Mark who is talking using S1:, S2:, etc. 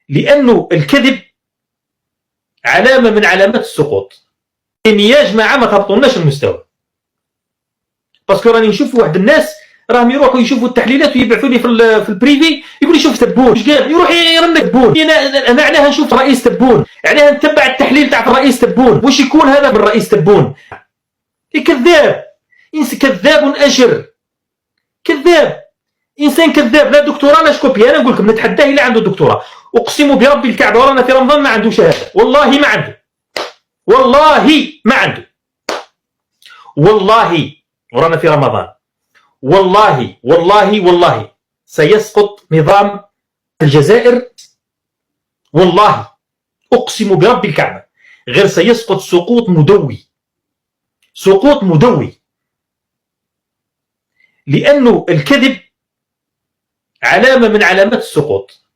S1: لأنه الكذب علامة من علامات السقوط. يا جماعة ما تهبطولناش المستوى، باسكو راني نشوف واحد الناس راهم يروحوا يشوفوا التحليلات ويبعثوا لي في البريفي، يقول لي شوف تبون واش قال، يروح يرنك تبون. انا علاه نشوف رئيس تبون، علاه نتبع التحليل تاع الرئيس تبون، واش يكون هذا من رئيس تبون؟ كذاب، كذاب أجر، كذاب، انسان كذاب، لا دكتوراه لا شكوبي. انا نقول لكم نتحداه الا عنده دكتوراه، اقسم بربي الكعبه ورانا في رمضان ما عنده شهاده، والله ما عنده، والله ما عنده، والله ورانا في رمضان، والله والله والله سيسقط نظام الجزائر، والله اقسم بربي الكعبه، غير سيسقط سقوط مدوي، سقوط مدوي، لانه الكذب علامه من علامات السقوط.